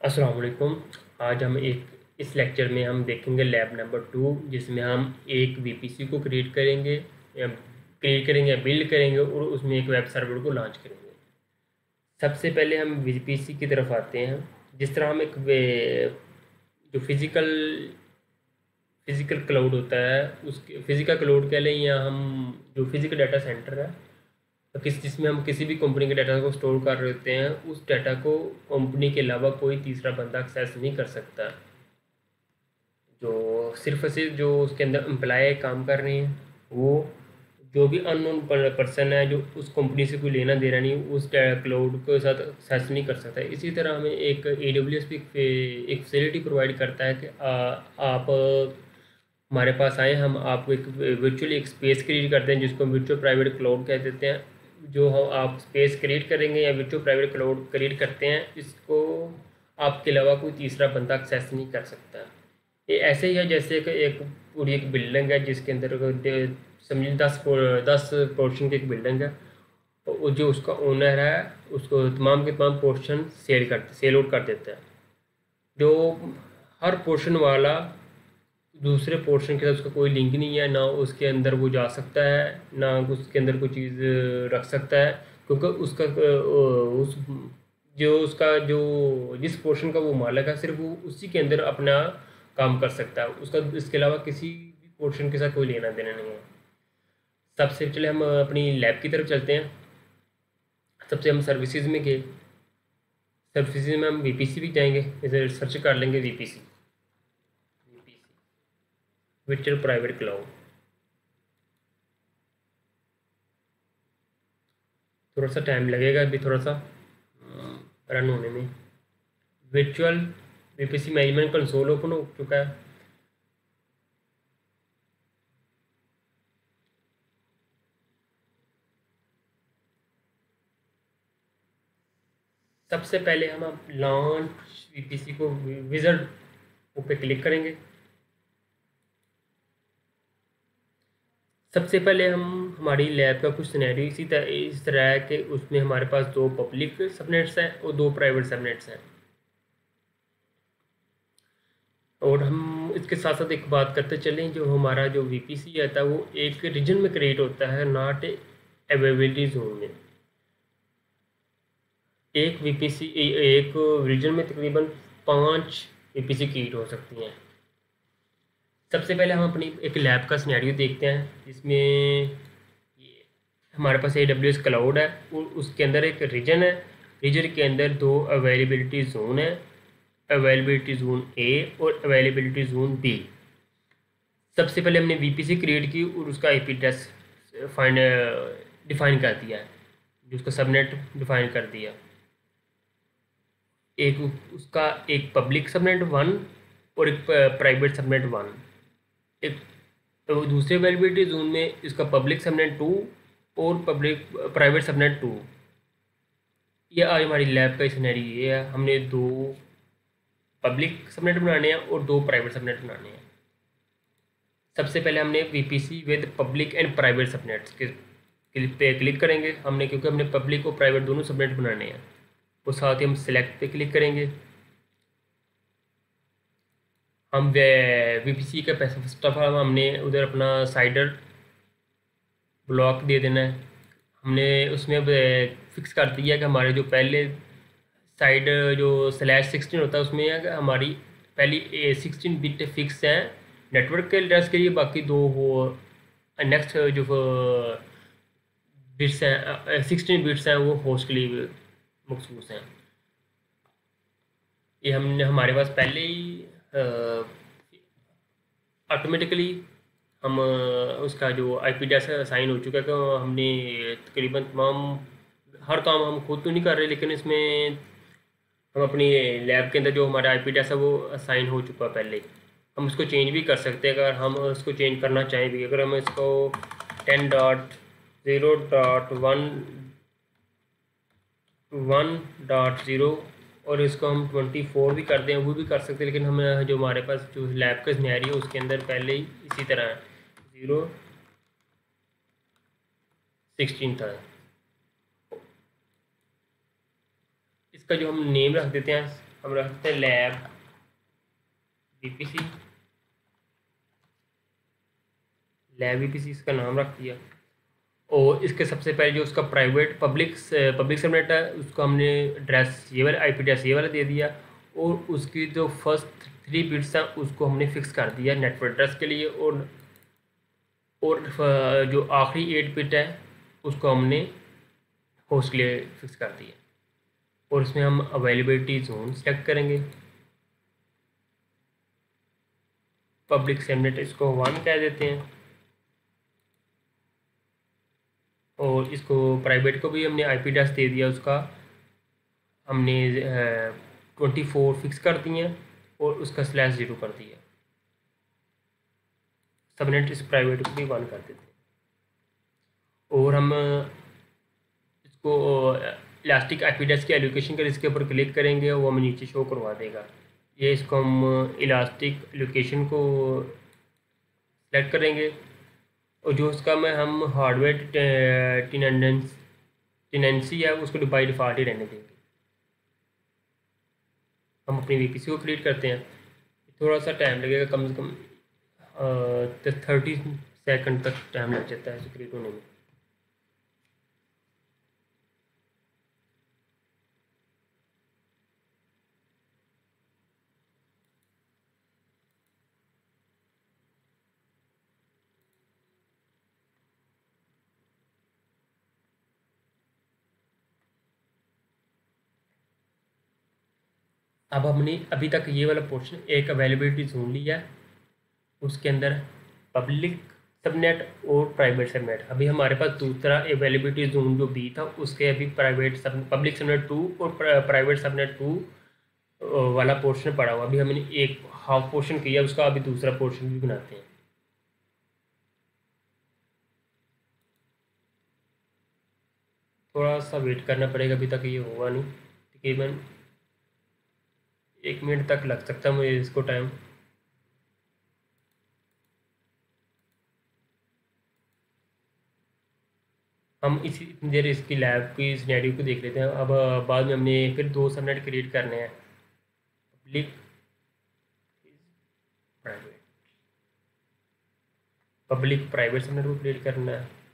अस्सलाम वालेकुम। आज हम इस लेक्चर में हम देखेंगे लैब नंबर 2, जिसमें हम एक वीपीसी को क्रिएट करेंगे या बिल्ड करेंगे और उसमें एक वेब सर्वर को लॉन्च करेंगे। सबसे पहले हम वीपीसी की तरफ आते हैं। जिस तरह हम जो फिज़िकल क्लाउड होता है, उसके फिज़िकल क्लाउड कह लें, या हम जो फिज़िकल डाटा सेंटर है, तो जिसमें हम किसी भी कंपनी के डाटा को स्टोर कर रहे होते हैं, उस डाटा को कंपनी के अलावा कोई तीसरा बंदा एक्सेस नहीं कर सकता। जो सिर्फ और सिर्फ जो उसके अंदर एम्प्लॉय काम कर रहे हैं, वो जो भी अननोन पर्सन है जो उस कंपनी से कोई लेना देना नहीं, उस क्लाउड के साथ एक्सेस नहीं कर सकता। इसी तरह हमें एक AWS भी एक फैसिलिटी प्रोवाइड करता है कि आप हमारे पास आए, हम आपको एक वर्चुअली एक स्पेस क्रिएट करते हैं, जिसको हम वर्चुअल प्राइवेट क्लाउड कह देते हैं। जो हम आप स्पेस क्रिएट करेंगे या वर्चुअल प्राइवेट क्लाउड क्रिएट करते हैं, इसको आपके अलावा कोई तीसरा बंदा एक्सेस नहीं कर सकता। ये ऐसे ही है जैसे कि एक पूरी एक बिल्डिंग है, जिसके अंदर समझिए 10 पोर्शन की एक बिल्डिंग है। और जो उसका ओनर है, उसको तमाम के तमाम पोर्शन सेल आउट कर देता है। जो हर पोर्शन वाला दूसरे पोर्शन के साथ उसका कोई लिंक नहीं है, ना उसके अंदर वो जा सकता है, ना उसके अंदर कोई चीज़ रख सकता है, क्योंकि उस जो उसका जो जिस पोर्शन का वो मालिक है, सिर्फ वो उसी के अंदर अपना काम कर सकता है। उसका इसके अलावा किसी भी पोर्शन के साथ कोई लेना देना नहीं है। सबसे पहले हम अपनी लैब की तरफ चलते हैं। सबसे हम सर्विसेज में गए। सर्विसेज में हम वीपीसी भी जाएंगे, इधर सर्च कर लेंगे वीपीसी, वर्चुअल प्राइवेट क्लाउड। थोड़ा सा टाइम लगेगा अभी, थोड़ा सा रन होने में। Virtual VPC management console open हो चुका है। सबसे पहले हम अब लॉन्च वीपीसी को विज़र्ड पे क्लिक करेंगे। सबसे पहले हम हमारी लैब का कुछ सिनेरियो इस तरह है कि उसमें हमारे पास 2 पब्लिक सबनेट्स हैं और 2 प्राइवेट सबनेट्स हैं। और हम इसके साथ साथ एक बात करते चलें, जो हमारा जो वीपीसी आता है वो एक रीजन में क्रिएट होता है, नॉट अवेलेबिलिटी जोन में। एक वीपीसी एक रीजन में तकरीबन 5 वीपीसी क्रिएट हो सकती हैं। सबसे पहले हम अपनी एक लैब का सिनेरियो देखते हैं, जिसमें हमारे पास AWS क्लाउड है और उसके अंदर एक रीजन है। रीजन के अंदर 2 अवेलेबिलिटी जोन है, अवेलेबिलिटी जोन ए और अवेलेबिलिटी जोन बी। सबसे पहले हमने वीपीसी क्रिएट की और उसका IP एड्रेस डिफाइन कर दिया है, जो उसका सबनेट डिफाइन कर दिया। एक उसका एक पब्लिक सबनेट 1 और एक प्राइवेट सबनेट 1। एक तो दूसरे अवेलेबिलिटी जोन में इसका पब्लिक सबनेट 2 और प्राइवेट सबनेट 2। ये आज हमारी लैब का सिनेरियो ये है। हमने 2 पब्लिक सबनेट बनाने हैं और 2 प्राइवेट सबनेट बनाने हैं। सबसे पहले हमने VPC with public and private subnets पे क्लिक करेंगे हमने, क्योंकि हमने पब्लिक और प्राइवेट दोनों सबनेट बनाने हैं। और साथ ही हम सिलेक्ट पे क्लिक करेंगे। हम वीपीसी का पैसा फर्स्ट ऑफ ऑल हमने उधर अपना साइडर ब्लॉक दे देना है। हमने उसमें फिक्स कर दिया कि हमारे जो पहले साइड जो /16 होता है, उसमें है कि हमारी पहली 16 बिट फिक्स है नेटवर्क के एड्रेस के लिए, बाकी 2 हो नेक्स्ट जो बिट्स हैं 16 बिट्स हैं वो होस्ट के लिए मखसूस हैं। ये हमने हमारे पास पहले ही ऑटोमेटिकली हम उसका जो IP एड्रेस असाइन हो चुका है, कि हमने तकरीबन तमाम हर काम हम खुद तो नहीं कर रहे, लेकिन इसमें हम अपनी लैब के अंदर जो हमारा IP एड्रेस है वो असाइन हो चुका है पहले। हम उसको चेंज भी कर सकते हैं अगर हम उसको चेंज करना चाहें भी। अगर हम इसको 10.0.1.0 और इसको हम 24 भी कर दें, वो भी कर सकते हैं। लेकिन हम जो हमारे पास जो लैब का सिनेरियो उसके अंदर पहले ही इसी तरह 0.16 था। इसका जो हम नेम रख देते हैं, हम रखते हैं लैब वीपीसी। लैब वीपीसी इसका नाम रख दिया। और इसके सबसे पहले जो उसका प्राइवेट पब्लिक सबनेट है उसको हमने एड्रेस ये वाला आईपी एड्रेस ये वाला दे दिया। और उसकी जो फर्स्ट 3 बिट्स हैं उसको हमने फिक्स कर दिया नेटवर्क एड्रेस के लिए। और जो आखिरी 8 बिट है उसको हमने होस्ट के लिए फिक्स कर दिया। और इसमें हम अवेलेबिलिटी जोन सेलेक्ट करेंगे। पब्लिक सबनेट इसको 1 कह देते हैं। और इसको प्राइवेट को भी हमने आईपी एड्रेस दे दिया उसका हमने 24 फिक्स कर दिए और उसका /0 कर दिया। सबनेट इस प्राइवेट को भी 1 कर देते हैं। और हम इसको इलास्टिक आईपी एड्रेस की एलोकेशन कर इसके ऊपर क्लिक करेंगे वो हमें नीचे शो करवा देगा। ये इसको हम इलास्टिक एलोकेशन को सेलेक्ट करेंगे। और जो उसका में हम हार्डवेयर टेनेंसी है उसको बाई डिफ़ॉल्ट ही रहने देंगे। हम अपनी वीपीसी को क्रिएट करते हैं। थोड़ा सा टाइम लगेगा, कम से कम 30 सेकंड तक टाइम लग जाता है इसे क्रिएट होने में। अब हमने अभी तक ये वाला पोर्शन एक अवेलेबिलिटी जोन लिया, उसके अंदर पब्लिक सबनेट और प्राइवेट सबनेट। अभी हमारे पास दूसरा अवेलेबिलिटी जोन जो बी था उसके अभी पब्लिक सबनेट 2 और प्राइवेट सबनेट 2 वाला पोर्शन पड़ा हुआ। अभी हमने एक हाफ पोर्शन किया, उसका अभी दूसरा पोर्शन भी बनाते हैं। थोड़ा सा वेट करना पड़ेगा, अभी तक ये हुआ नहीं। तकरीबन 1 मिनट तक लग सकता है मुझे इसको टाइम। हम इतनी देर इसकी लैब की सिनेरियो को देख लेते हैं। अब बाद में हमने फिर 2 सबनेट क्रिएट करने हैं, public private. Public private subnet को क्रिएट करना है।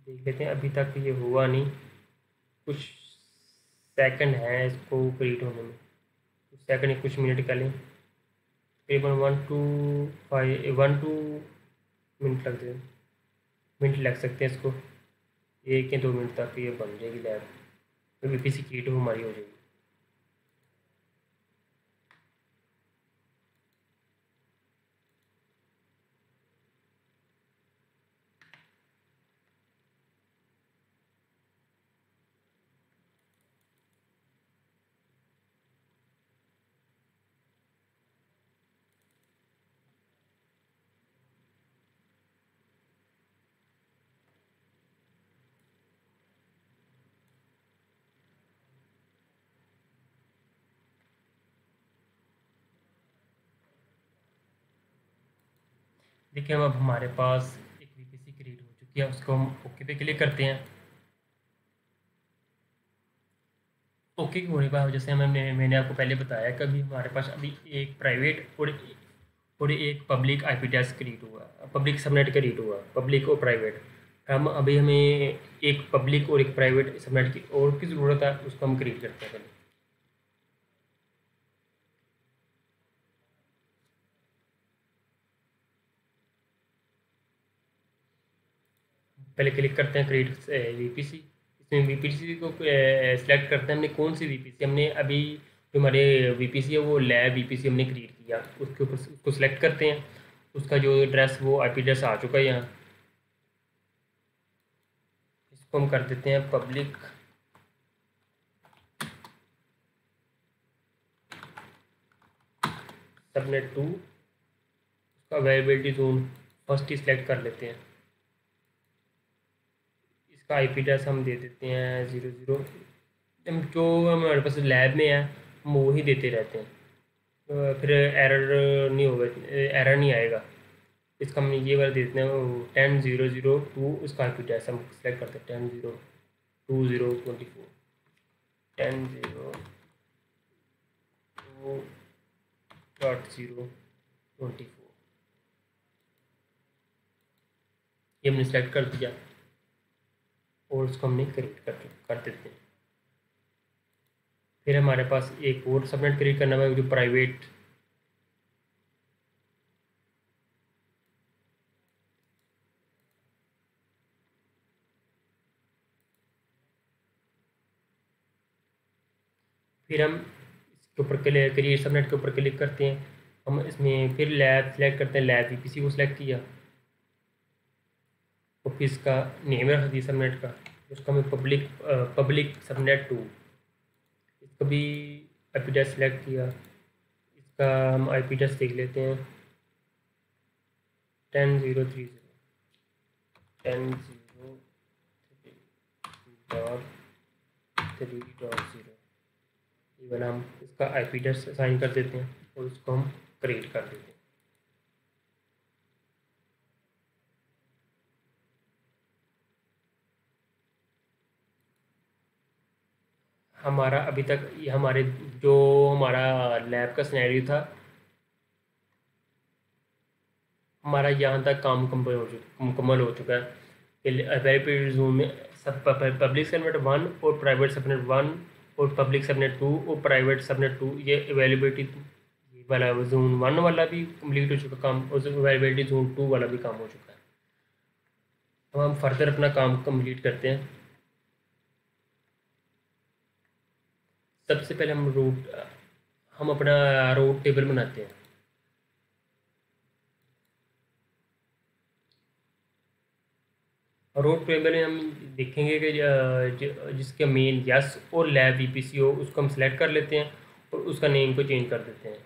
देख लेते हैं, अभी तक ये हुआ नहीं, कुछ सेकंड हैं इसको क्रिएट होने में। कुछ सेकंड कुछ मिनट कर लें, तकरीबन 1 to 2 मिनट लग सकते हैं इसको। 1 या 2 मिनट तक ये बन जाएगी लैब, तो वीपीसी क्रिएट हमारी हो जाएगी। देखिए अब हमारे पास एक वीपीसी क्रिएट हो चुकी है, उसको हम ओके पे क्लिक करते हैं। ओके के होने पर जैसे मैंने आपको पहले बताया कि अभी हमारे पास अभी एक प्राइवेट और एक पब्लिक आईपी एड्रेस क्रिएट हुआ, पब्लिक सबनेट क्रिएट हुआ, पब्लिक और प्राइवेट। हमें एक पब्लिक और एक प्राइवेट सबनेट की और की ज़रूरत है, उसको हम क्रिएट करते हैं। पहले क्लिक करते हैं क्रिएट वीपीसी। इसमें वीपीसी को सिलेक्ट करते हैं, हमने कौन सी वीपीसी। हमने अभी जो हमारे वीपीसी है वो लैब वीपीसी हमने क्रिएट किया, उसके ऊपर उसको सिलेक्ट करते हैं। उसका जो एड्रेस वो आईपी एड्रेस आ चुका है यहाँ, इसको हम कर देते हैं पब्लिक सबनेट 2। उसका अवेलेबिलिटी जोन फर्स्ट ही सिलेक्ट कर लेते हैं। इसका आईपी एड्रेस हम दे देते हैं 00। जो हमारे पास लैब में है हम वही देते रहते हैं। फिर एरर नहीं होगा, एरर नहीं आएगा। इसका हम ये वाला दे देते हैं 10.0.0.2, उसका आई पी एड्रेस हम सेलेक्ट करते हैं 10.0.20.24 10.0.0.24 ये हमने सेलेक्ट कर दिया और उसको हमने क्रिएट कर देते हैं। फिर हमारे पास एक और सबनेट क्रिएट करना है जो प्राइवेट फिर हम इसके ऊपर क्रिएट सबनेट के ऊपर क्लिक करते हैं। हम इसमें फिर लैब सेलेक्ट करते हैं, लैब ईपीसी को सिलेक्ट किया और फिर इसका नेम रख दिया सबनेट का, उसका हमें पब्लिक सबनेट 2। इसका भी आई पी एड्रेस सेलेक्ट किया, इसका हम आई पी एड्रेस देख लेते हैं 10.0.30 10.0.3.0 ये वाला हम इसका आई पी एड्रेस असाइन कर देते हैं और उसको हम क्रिएट कर देते हैं। हमारा अभी तक ये हमारे जो हमारा लैब का सिनेरियो था, हमारा यहाँ तक काम मुकम्मल हो चुका है। वेरी जूम में सब पब्लिक सबनेट 1 और प्राइवेट सबनेट 1 और पब्लिक सबनेट 2 और प्राइवेट सबनेट 2 ये अवेलेबिलिटी वाला जोन 1 वाला भी कंप्लीट हो चुका काम और अवेलेबिलिटी जोन 2 वाला भी काम हो चुका है। अब हम फर्दर अपना काम कंप्लीट करते हैं। सबसे पहले हम अपना रूट टेबल बनाते हैं। रूट टेबल में हम देखेंगे कि जिसका मेन यस और लैब ईपीसी हो उसको हम सेलेक्ट कर लेते हैं और उसका नेम को चेंज कर देते हैं।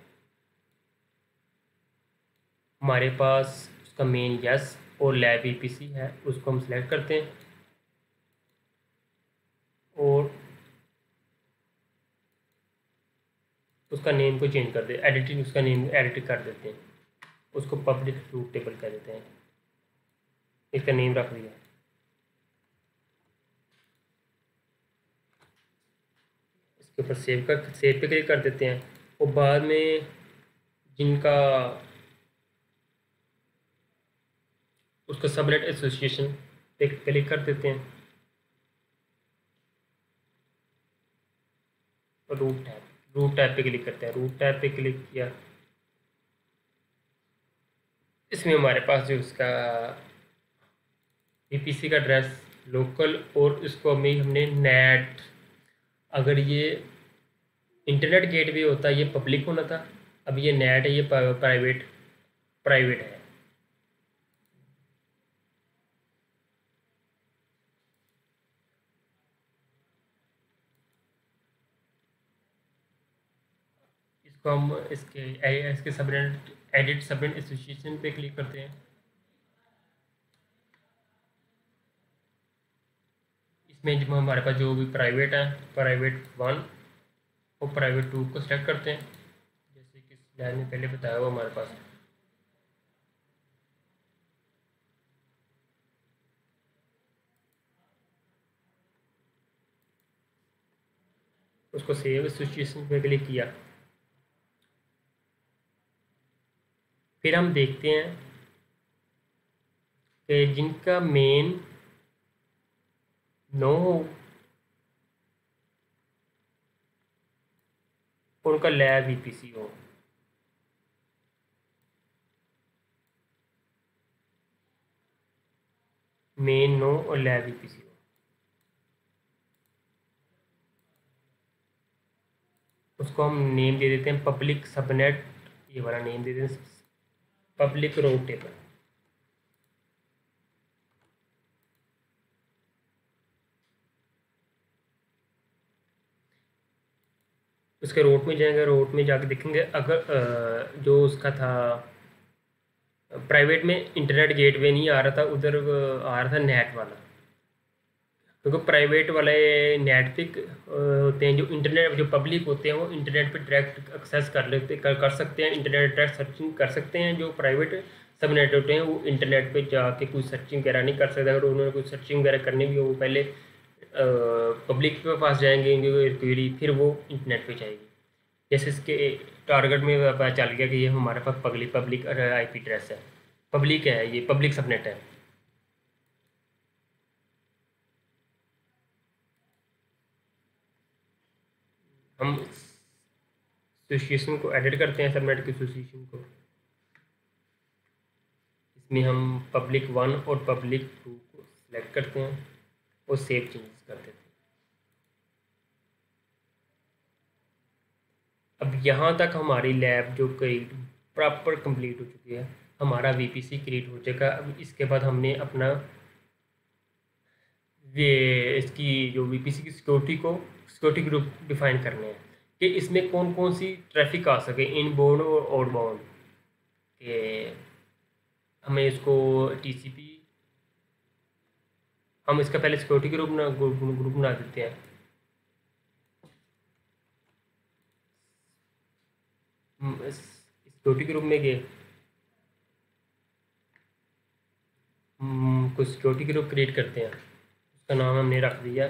हमारे पास उसका मेन यस और लैब ईपीसी है, उसको हम सेलेक्ट करते हैं और उसका नेम को चेंज कर दे एडिटिंग उसका नेम एडिट कर देते हैं, उसको पब्लिक रूट टेबल कह देते हैं। इसका नेम रख दिया। इसके ऊपर सेव पे क्लिक कर देते हैं और बाद में जिनका उसका सबनेट एसोसिएशन पे क्लिक कर देते हैं और रूट टैब पे क्लिक करते हैं। रूट टैब पे क्लिक किया, इसमें हमारे पास जो उसका ईपीसी का एड्रेस लोकल और इसको हमने नेट, अगर ये इंटरनेट गेटवे होता ये पब्लिक होना था, अब ये नेट है ये प्राइवेट है। इसको हम इसके सबनेट एडिट सबनेट एसोसिएशन पे क्लिक करते हैं। इसमें जब हमारे पास जो भी प्राइवेट है प्राइवेट 1 और प्राइवेट 2 को सेलेक्ट करते हैं, जैसे कि स्लाइड में पहले बताया हुआ हमारे पास। उसको सेव एसोसिएशन पे क्लिक किया। फिर हम देखते हैं कि जिनका मेन नो हो और उनका लैब ईपीसी हो। मेन नो और लैब ईपीसी हो, उसको हम नेम दे देते हैं पब्लिक सबनेट, ये वाला नेम दे देते हैं पब्लिक रूट टेबल। उसके रूट में जाएंगे, रूट में जाके देखेंगे अगर जो उसका था प्राइवेट में इंटरनेट गेटवे नहीं आ रहा था, उधर आ रहा था नेट वाला, क्योंकि प्राइवेट वाले नेट पे होते हैं, जो इंटरनेट जो पब्लिक होते हैं वो इंटरनेट पे डायरेक्ट एक्सेस कर सकते हैं, इंटरनेट डायरेक्ट सर्चिंग कर सकते हैं। जो प्राइवेट सब नेट होते हैं वो इंटरनेट पे जाके कोई सर्चिंग वगैरह नहीं कर सकते। अगर उन्होंने कोई सर्चिंग वगैरह करनी भी हो वो पहले पब्लिक के पास जाएंगे क्वेरी, फिर वो इंटरनेट पे जाएगी। जैसे इसके टारगेट में पता चल गया कि ये हमारे पास पब्लिक IP एड्रेस है, पब्लिक है, ये पब्लिक सबनेट है। हम एसोसिएशन को एडिट करते हैं, सबनेट की एसोसिएशन को। इसमें हम पब्लिक 1 और पब्लिक 2 को सिलेक्ट करते हैं और सेव चेंजेस कर देते हैं। अब यहाँ तक हमारी लैब जो क्रिएट प्रॉपर कंप्लीट हो चुकी है, हमारा VPC क्रिएट हो चुका। अब इसके बाद हमने अपना ये इसकी जो VPC की सिक्योरिटी ग्रुप डिफाइन करने हैं कि इसमें कौन कौन सी ट्रैफिक आ सके, इनबाउंड और आउटबाउंड। कि हमें इसको TCP, हम इसका पहले सिक्योरिटी ग्रुप बना देते हैं। सिक्योरिटी ग्रुप में गए, कुछ सिक्योरिटी ग्रुप क्रिएट करते हैं। उसका नाम हमने रख दिया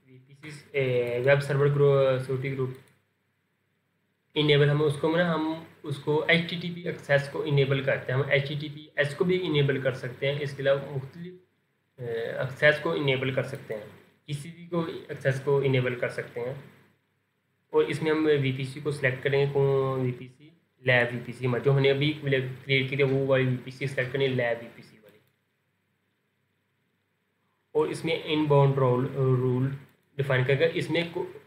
VPC web server security group enable. हम उसको HTTP एक्सेस को इनेबल करते हैं। हम HTTPS को भी इनेबल कर सकते हैं। इसके अलावा मुख्तलिफ एक्सेस को इनेबल कर सकते हैं, किसी भी को एक्सेस को इनेबल कर सकते हैं। और इसमें हम VPC को सिलेक्ट करेंगे, कौन VPC लैब VPC, जो हमने अभी क्रिएट की थी वो वाली VPC सिलेक्ट करेंगे, लैब VPC वाली। और इसमें इनबाउंड रूल डिफाइन करेगा।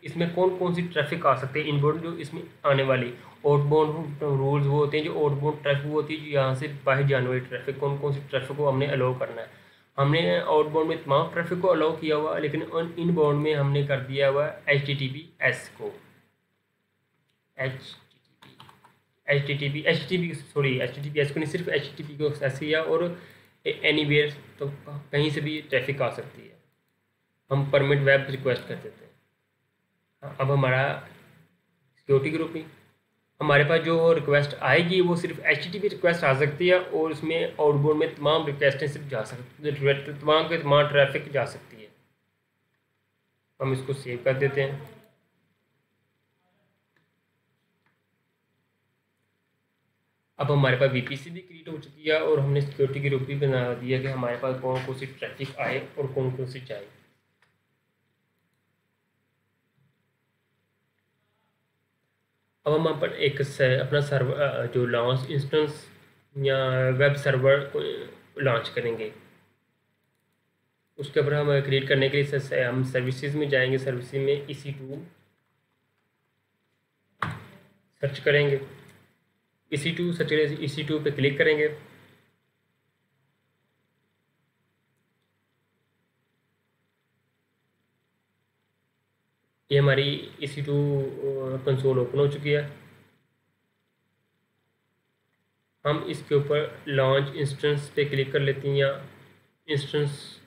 इसमें कौन कौन सी ट्रैफिक आ सकते हैं, इनबाउंड जो इसमें आने वाली। आउटबाउंड रूल्स वो होते हैं जो आउटबाउंड ट्रैफिक वो होती है जो यहाँ से बाहर जाने वाली ट्रैफिक, कौन कौन सी ट्रैफिक को हमने अलाउ करना है। हमने आउटबाउंड में तमाम ट्रैफिक को अलाउ किया हुआ, लेकिन इनबाउंड में हमने कर दिया हुआ HTTPS को। HTTPS को नहीं, सिर्फ HTTP को एक्सेस किया। और एनीवेयर, तो कहीं से भी ट्रैफिक आ सकती है। हम परमिट वेब रिक्वेस्ट कर देते हैं। अब हमारा सिक्योरिटी ग्रुप ही, हमारे पास जो रिक्वेस्ट आएगी वो सिर्फ HTTP रिक्वेस्ट आ सकती है और उसमें आउटबाउंड में तमाम रिक्वेस्टें सिर्फ जा सकती, तमाम ट्रैफिक जा सकती है। हम इसको सेव कर देते हैं। अब हमारे पास VPC भी क्रिएट हो चुकी है और हमने सिक्योरिटी ग्रुप भी बना दिया कि हमारे पास कौन कौन सी ट्रैफिक आए और कौन कौन सी जाए। अब हम पर एक अपना सर्वर जो लॉन्च इंस्टेंस या वेब सर्वर को लॉन्च करेंगे। उसके ऊपर हम क्रिएट करने के लिए हम सर्विसेज में जाएंगे, सर्विसेज में EC2 सर्च करेंगे। EC2 सर्च करें, EC2 पे क्लिक करेंगे। ये हमारी EC2 कंसोल ओपन हो चुकी है। हम इसके ऊपर लॉन्च इंस्टेंस पे क्लिक कर लेते हैं, या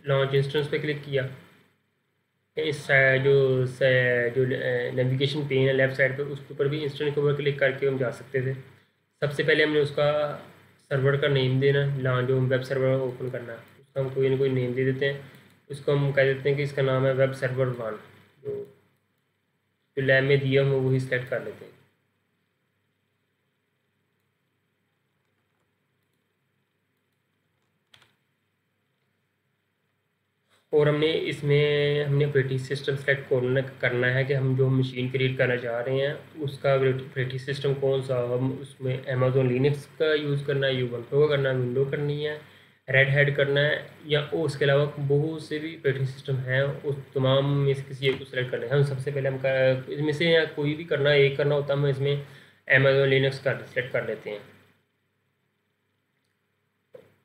लॉन्च इंस्टेंस पे क्लिक किया। इस जो नेविगेशन पेन है लेफ़्ट साइड पे, उसके ऊपर भी इंस्टेंस के ऊपर क्लिक करके हम जा सकते थे। सबसे पहले हमने उसका सर्वर का नेम देना, जो वेब सर्वर ओपन करना है उसका हम कोई ना कोई नेम दे देते हैं। उसको हम कह देते हैं कि इसका नाम है वेब सर्वर 1। जो लैब में दिया हम वही सेलेक्ट कर लेते हैं। और हमने ऑपरेटिंग सिस्टम सेलेक्ट करना है कि हम जो मशीन क्रिएट करना चाह रहे हैं उसका ऑपरेटिंग सिस्टम कौन सा। हम उसमें अमेज़न लिनक्स का यूज़ करना है, यूबंटू का करना है, विंडो करनी है, रेड हैट करना है, या उसके अलावा बहुत से भी ऑपरेटिंग सिस्टम हैं, उस तमाम में से किसी एक को सेलेक्ट करना है। हम सबसे पहले इसमें से या कोई भी करना एक करना होता है, हम इसमें अमेज़न लिनक्स का सेलेक्ट कर लेते हैं।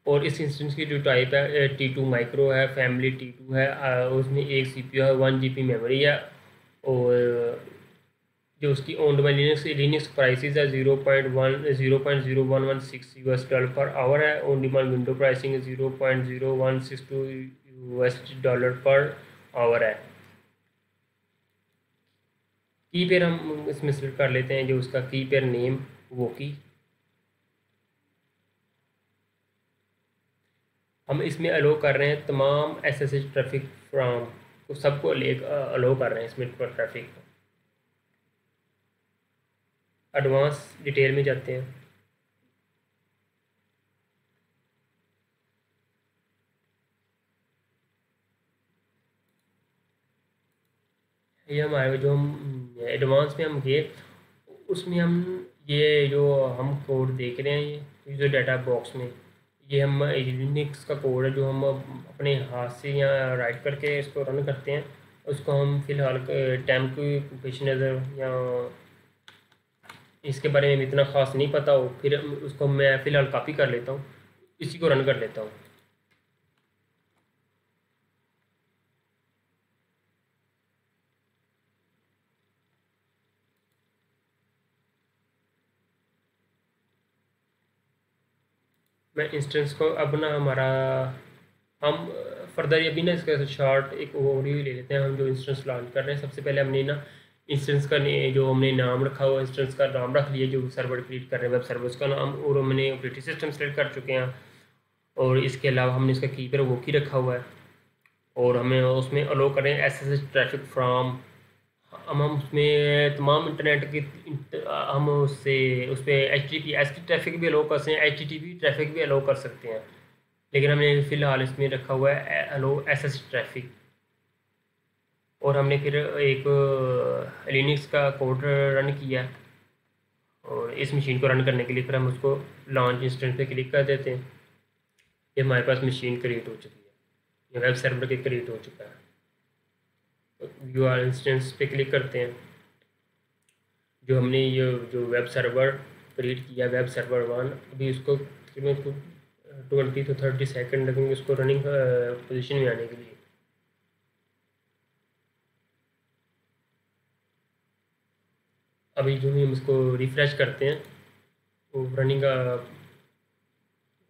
और इस इंस्टेंस की जो टाइप है T2 माइक्रो है, फैमिली T2 है, उसमें एक CPU है, 1 GB मेमोरी है। और जो उसकी ओन्ड बाय लिनक्स प्राइसेस है $0.0116 पर आवर है। ऑन डिमांड विंडो प्राइसिंग है $0.0162 पर आवर है। की पेयर हम इसमें सिलेक्ट कर लेते हैं, जो उसका की पेयर नेम वो की। हम इसमें अलो कर रहे हैं तमाम एसएसएच ट्रैफिक फ्राम को, सबको अलो कर रहे हैं इसमें पर ट्रैफिक को। एडवांस डिटेल में जाते हैं। ये हमारे जो हम एडवांस में हम गए, उसमें हम ये जो हम कोड देख रहे हैं, ये जो डाटा बॉक्स में, ये हम यूनिक्स का कोड है जो हम अपने हाथ से या राइट करके इसको रन करते हैं। उसको हम फ़िलहाल टाइम की पेश नज़र या इसके बारे में इतना ख़ास नहीं पता हो, फिर उसको मैं फ़िलहाल कॉपी कर लेता हूँ, इसी को रन कर लेता हूँ। मैं इंस्टेंस को अब ना हमारा हम फर्दर अभी ना इसका शॉर्ट एक ओवरव्यू ले लेते हैं। हम जो इंस्टेंस लॉन्च कर रहे हैं, सबसे पहले हमने ना इंस्टेंस का जो हमने नाम रखा हुआ, इंस्टेंस का नाम रख लिया जो सर्वर क्रिएट कर रहे हैं, वेब सर्वर का नाम, और हमने ऑपरेटिंग सिस्टम सेलेक्ट कर चुके हैं। और इसके अलावा हमने इसका कीपर वो की रखा हुआ है, और हमें उसमें अलो करें एसएसएच ट्रैफिक फ्राम। हम उसमें तमाम इंटरनेट की हम उससे उस पर H T P S T traffic भी अलो कर सकते हैं, H T T P traffic भी अलो कर सकते हैं, लेकिन हमने फ़िलहाल इसमें रखा हुआ है अलो एस एस ट्रैफिक। और हमने फिर एक लिनक्स का कोड रन किया, और इस मशीन को रन करने के लिए फिर हम उसको लॉन्च इंस्टेंस पे क्लिक कर देते हैं। ये हमारे पास मशीन क्रिएट हो चुकी है, ये वेब सर्वर के क्रिएट हो चुका है। व्यू आर इंस्टेंस पे क्लिक करते हैं। जो हमने ये जो वेब सर्वर क्रिएट किया, वेब सर्वर 1, अभी उसको तकरीबन 20 to 30 सेकेंड लगेंगे उसको रनिंग पोजीशन में आने के लिए। अभी जो हम इसको रिफ़्रेश करते हैं, वो रनिंग का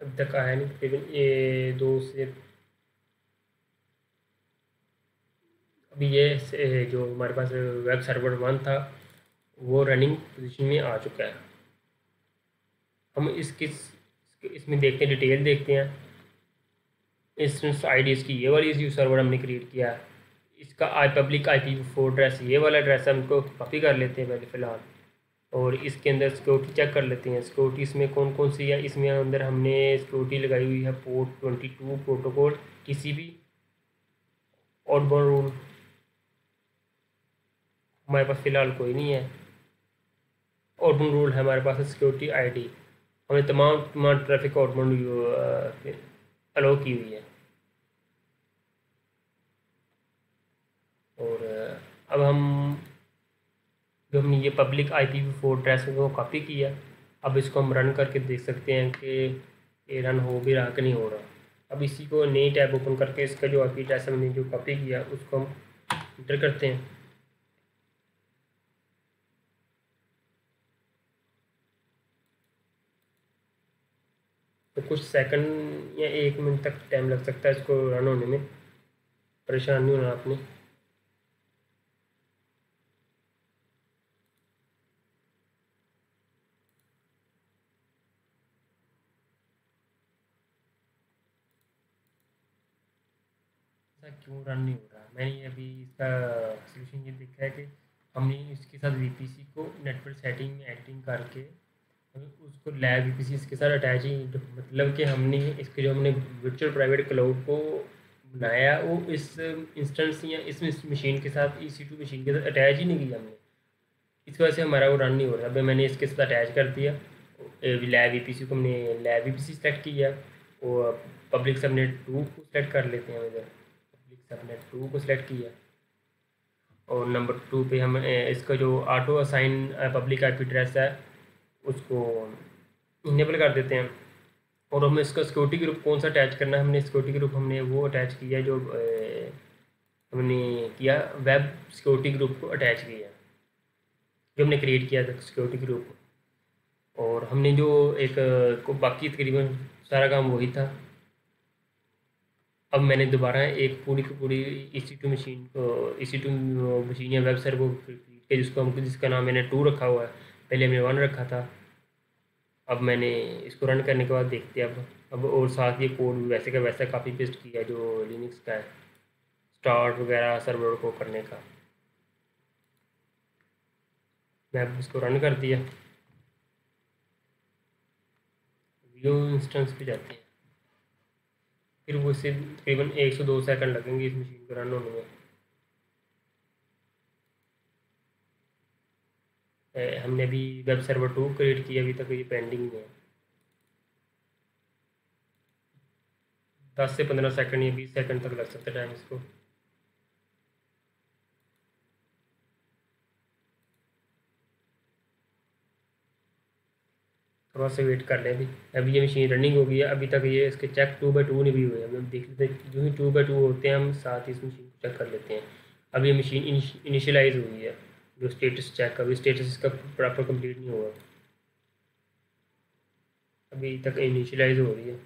अब तक आया नहीं, तकरीबन ये 2 से अभी ये जो हमारे पास वेब सर्वर 1 था वो रनिंग पोजीशन में आ चुका है। हम इसमें देखते हैं, डिटेल देखते हैं। इंस्टेंस आईडी इसकी ये वाली जो सर्वर हमने क्रिएट किया है, इसका पब्लिक IPv4 एड्रेस ये वाला एड्रेस है, हमको कॉपी कर लेते हैं पहले फ़िलहाल। और इसके अंदर सिक्योरिटी चेक कर लेते हैं, सिक्योरिटी इसमें कौन कौन सी है। इसमें अंदर हमने सिक्योरिटी लगाई हुई है port 22 protocol, TCP, outbound rule हमारे पास फ़िलहाल कोई नहीं है। आउटबाउंड रूल है हमारे पास, सिक्योरिटी आईडी हमने तमाम ट्रैफिक आउटबाउंड अलाउ की हुई है। और अब हम जो हमने ये पब्लिक IPv4 एड्रेस को कॉपी किया, अब इसको हम रन करके देख सकते हैं कि ये रन हो भी रहा कि नहीं हो रहा। अब इसी को नई टैब ओपन करके इसका जो IP एड्रेस हमने जो कॉपी किया उसको हम इंटर करते हैं। तो कुछ सेकंड या 1 मिनट तक टाइम लग सकता है इसको रन होने में, परेशान नहीं होना आपने। ऐसा क्यों रन नहीं हो रहा, मैंने अभी इसका सोल्यूशन ये देखा है कि हमने इसके साथ VPC को नेटवर्क सेटिंग में एडिटिंग करके हमें उसको लैब VPC इसके साथ अटैच ही, मतलब कि हमने इसके जो हमने वर्चुअल प्राइवेट क्लाउड को बनाया वो इस इंस्टेंस या इस मशीन के साथ EC2 मशीन के साथ अटैच ही नहीं किया हमने, इस वजह से हमारा वो रन नहीं हो रहा। अभी मैंने इसके साथ अटैच कर दिया, लैब VPC को हमने लैब VPC सेलेक्ट किया, और पब्लिक सबनेट 2 को सेलेक्ट कर लेते हैं। इधर पब्लिक सबनेट 2 को सिलेक्ट किया, और नंबर 2 पे हम इसका जो auto assign public IP address है उसको इनेबल कर देते हैं। और हमें इसका सिक्योरिटी ग्रुप कौन सा अटैच करना है, हमने सिक्योरिटी ग्रुप हमने वो अटैच किया जो हमने किया वेब सिक्योरिटी ग्रुप को अटैच किया जो हमने क्रिएट किया था सिक्योरिटी ग्रुप। और हमने जो एक को बाकी तकरीबन सारा काम वही था। अब मैंने दोबारा एक पूरी की पूरी EC2 मशीन को EC2 मशीन या वेब सर्वर को create किया, जिसका नाम मैंने 2 रखा हुआ है। पहले हमने 1 रखा था। अब मैंने इसको रन करने के बाद देखते हैं अब और साथ ये कोड वैसे का वैसा कॉपी पेस्ट किया जो लिनक्स का है, स्टार्ट वगैरह सर्वर को करने का। मैं अब इसको रन कर दिया। व्यू इंस्टेंस पे जाते हैं, फिर वो इससे तकरीबन 1 से 2 सेकंड लगेंगे इस मशीन को रन होने में। हमने अभी वेब सर्वर 2 क्रिएट किया, अभी तक ये पेंडिंग है। 10 से 15 सेकंड या 20 सेकंड तक लग सकता है टाइम इसको। थोड़ा सा वेट कर लें। अभी ये मशीन रनिंग हो गई है, अभी तक ये इसके चेक 2/2 नहीं भी हुए। अभी हम देख लेते हैं, जो ही 2/2 होते हैं हम साथ ही इस मशीन को चेक कर लेते हैं। अब ये मशीन इनिशियलाइज हुई है, जो स्टेटस चेक, अभी स्टेटस इसका प्रॉपर कंप्लीट नहीं हुआ, अभी तक इनिशियलाइज हो रही है।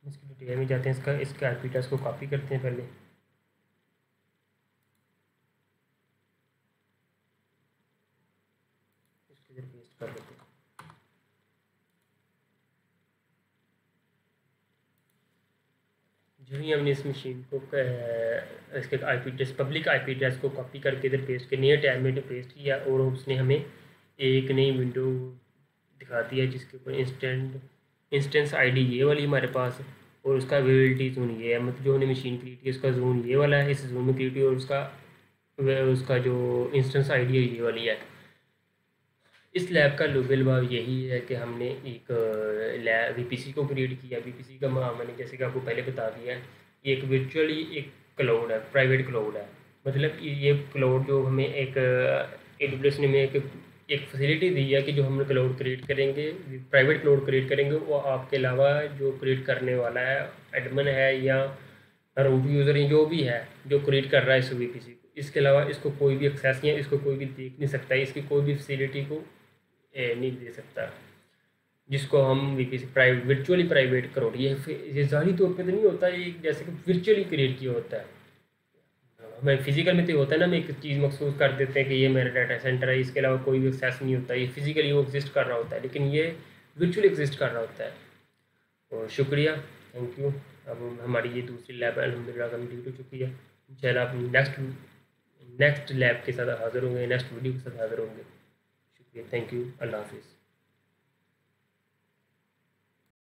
इसकी डिटेल में जाते हैं, इसका IP एड्रेस को कॉपी करते हैं पहले। इसको इधर पेस्ट कर लेते हैं। जो ही हमने इस मशीन को इसके IP address, public IP address को कॉपी करके इधर पेस्ट के नए टैब में पेस्ट किया, और उसने हमें एक नई विंडो दिखा दिया जिसके ऊपर इंस्टेंस ID ये वाली हमारे पास, और उसका अवेलेबिलिटी जोन ये है। मतलब जो हमने मशीन क्रिएट की उसका जोन ये वाला है, इस जोन में क्रिएट, और उसका जो इंस्टेंस ID है ये वाली है। इस लैब का लुबेल बाब यही है कि हमने एक लैब VPC को क्रिएट किया। VPC का मैंने जैसे कि आपको पहले बता दिया है, ये एक वर्चुअली एक क्लाउड है, प्राइवेट क्लाउड है। मतलब ये क्लाउड जो हमें एक AWS ने हमें एक फैसिलिटी दी है कि जो हम क्लाउड क्रिएट करेंगे, प्राइवेट क्लाउड क्रिएट करेंगे, वो आपके अलावा जो क्रिएट करने वाला है, एडमिन है या रूट यूज़र जो भी है जो क्रिएट कर रहा है इस VPC को, इसके अलावा इसको कोई भी एक्सेस नहीं है, इसको कोई भी देख नहीं सकता है, इसकी कोई भी फैसिलिटी को नहीं दे सकता। जिसको हम VPC private, virtually private cloud, ये ज़ाहिरी तौर पे तो नहीं होता, ये जैसे कि वर्चुअली क्रिएट किया होता है। हमें फिजिकल में तो होता है ना, हम एक चीज़ महसूस कर देते हैं कि ये मेरा डाटा सेंटर है, इसके अलावा कोई भी एक्सेस नहीं होता, ये फिजिकली वो एग्जिस्ट कर रहा होता है, लेकिन ये वर्चुअली एग्जिस्ट कर रहा होता है। तो शुक्रिया, थैंक यू। अब हमारी ये दूसरी लैब अल्हम्दुलिल्लाह कंप्लीट हो चुकी है। इंशाल्लाह आप नेक्स्ट लैब के साथ हाज़िर होंगे, नेक्स्ट वीडियो के साथ हाज़िर होंगे। शुक्रिया, थैंक यू, अल्लाह हाफिज़।